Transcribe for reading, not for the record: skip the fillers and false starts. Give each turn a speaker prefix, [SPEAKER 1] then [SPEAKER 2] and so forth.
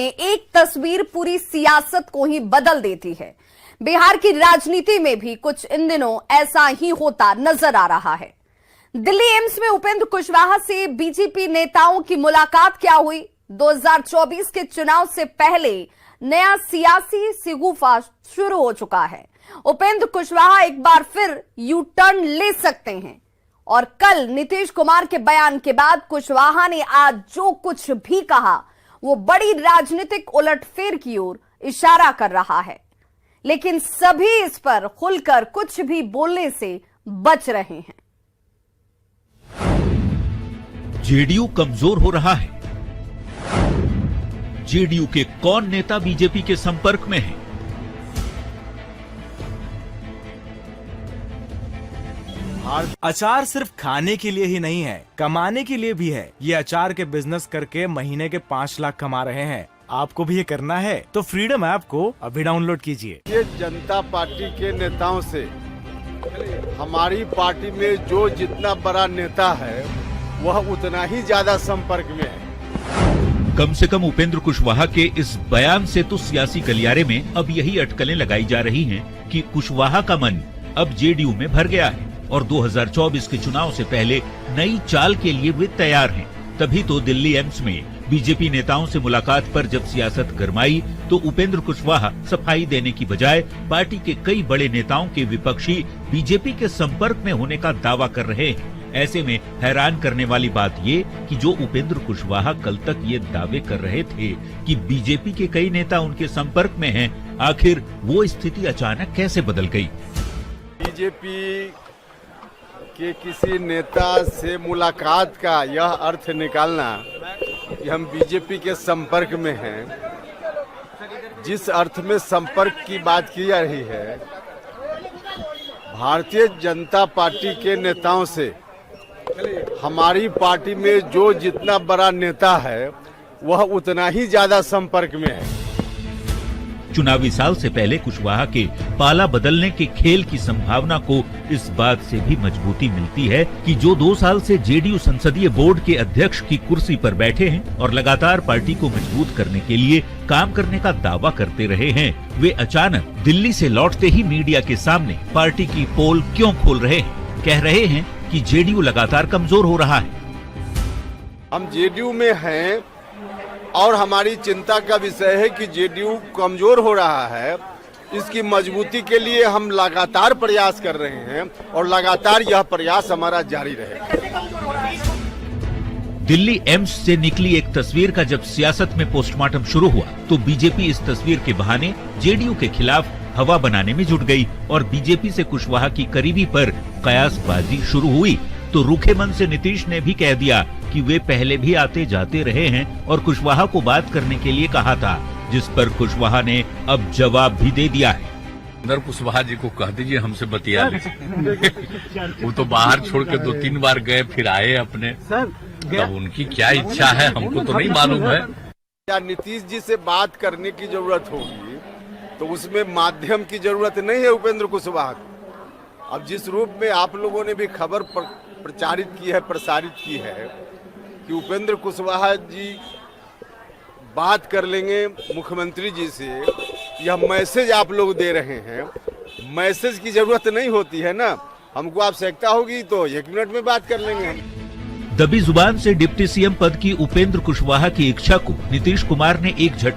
[SPEAKER 1] एक तस्वीर पूरी सियासत को ही बदल देती है। बिहार की राजनीति में भी कुछ इन दिनों ऐसा ही होता नजर आ रहा है। दिल्ली एम्स में उपेंद्र कुशवाहा से बीजेपी नेताओं की मुलाकात क्या हुई? 2024 के चुनाव से पहले नया सियासी सिगुफा शुरू हो चुका है। उपेंद्र कुशवाहा एक बार फिर यू टर्न ले सकते हैं और कल नीतीश कुमार के बयान के बाद कुशवाहा ने आज जो कुछ भी कहा वो बड़ी राजनीतिक उलटफेर की ओर इशारा कर रहा है, लेकिन सभी इस पर खुलकर कुछ भी बोलने से बच रहे हैं।
[SPEAKER 2] जेडीयू कमजोर हो रहा है। जेडीयू के कौन नेता बीजेपी के संपर्क में हैं?
[SPEAKER 3] अचार सिर्फ खाने के लिए ही नहीं है, कमाने के लिए भी है। ये अचार के बिजनेस करके महीने के 5 लाख कमा रहे हैं। आपको भी ये करना है तो फ्रीडम ऐप को अभी डाउनलोड कीजिए।
[SPEAKER 4] ये जनता पार्टी के नेताओं से हमारी पार्टी में जो जितना बड़ा नेता है वह उतना ही ज्यादा संपर्क में है।
[SPEAKER 2] कम से कम उपेंद्र कुशवाहा के इस बयान से तो सियासी गलियारे में अब यही अटकलें लगाई जा रही हैं कि कुशवाहा का मन अब जेडीयू में भर गया है और 2024 के चुनाव से पहले नई चाल के लिए वे तैयार हैं। तभी तो दिल्ली एम्स में बीजेपी नेताओं से मुलाकात पर जब सियासत गरमाई तो उपेंद्र कुशवाहा सफाई देने की बजाय पार्टी के कई बड़े नेताओं के विपक्षी बीजेपी के संपर्क में होने का दावा कर रहे हैं। ऐसे में हैरान करने वाली बात ये कि जो उपेंद्र कुशवाहा कल तक ये दावे कर रहे थे कि बीजेपी के कई नेता उनके संपर्क में हैं, आखिर वो स्थिति अचानक कैसे बदल गई?
[SPEAKER 4] बीजेपी के किसी नेता से मुलाकात का यह अर्थ निकालना कि हम बीजेपी के संपर्क में हैं, जिस अर्थ में संपर्क की बात की जा रही है, भारतीय जनता पार्टी के नेताओं से हमारी पार्टी में जो जितना बड़ा नेता है वह उतना ही ज्यादा संपर्क में है।
[SPEAKER 2] चुनावी साल से पहले कुशवाहा के पाला बदलने के खेल की संभावना को इस बात से भी मजबूती मिलती है कि जो 2 साल से जेडीयू संसदीय बोर्ड के अध्यक्ष की कुर्सी पर बैठे हैं और लगातार पार्टी को मजबूत करने के लिए काम करने का दावा करते रहे हैं, वे अचानक दिल्ली से लौटते ही मीडिया के सामने पार्टी की पोल क्यों खोल रहे हैं? कह रहे हैं कि जेडीयू लगातार कमजोर हो रहा है।
[SPEAKER 4] हम जेडीयू में हैं और हमारी चिंता का विषय है कि जेडीयू कमजोर हो रहा है। इसकी मजबूती के लिए हम लगातार प्रयास कर रहे हैं और लगातार यह प्रयास हमारा जारी रहेगा।
[SPEAKER 2] दिल्ली एम्स से निकली एक तस्वीर का जब सियासत में पोस्टमार्टम शुरू हुआ तो बीजेपी इस तस्वीर के बहाने जेडीयू के खिलाफ हवा बनाने में जुट गई और बीजेपी से कुशवाहा की करीबी पर कयासबाजी शुरू हुई तो रूखे मन से नीतीश ने भी कह दिया कि वे पहले भी आते जाते रहे हैं और कुशवाहा को बात करने के लिए कहा था, जिस पर कुशवाहा ने अब जवाब भी दे दिया है।
[SPEAKER 5] उपेंद्र कुशवाहा जी को कह दीजिए हमसे बतिया ले। वो तो बाहर छोड़ के 2-3 बार गए फिर आए अपने, तब उनकी क्या इच्छा है हमको तो नहीं मालूम है।
[SPEAKER 4] या नीतीश जी से बात करने की जरूरत होगी तो उसमें माध्यम की जरूरत नहीं है उपेंद्र कुशवाहा को। अब जिस रूप में आप लोगों ने भी खबर प्रचारित की है, प्रसारित की है कि उपेंद्र कुशवाहा जी बात कर लेंगे मुख्यमंत्री जी से, यह मैसेज आप लोग दे रहे हैं। मैसेज की जरूरत नहीं होती है ना, हमको आवश्यकता होगी तो 1 मिनट में बात कर लेंगे हम।
[SPEAKER 2] दबी जुबान से डिप्टी सीएम पद की उपेंद्र कुशवाहा की इच्छा को नीतीश कुमार ने एक झटके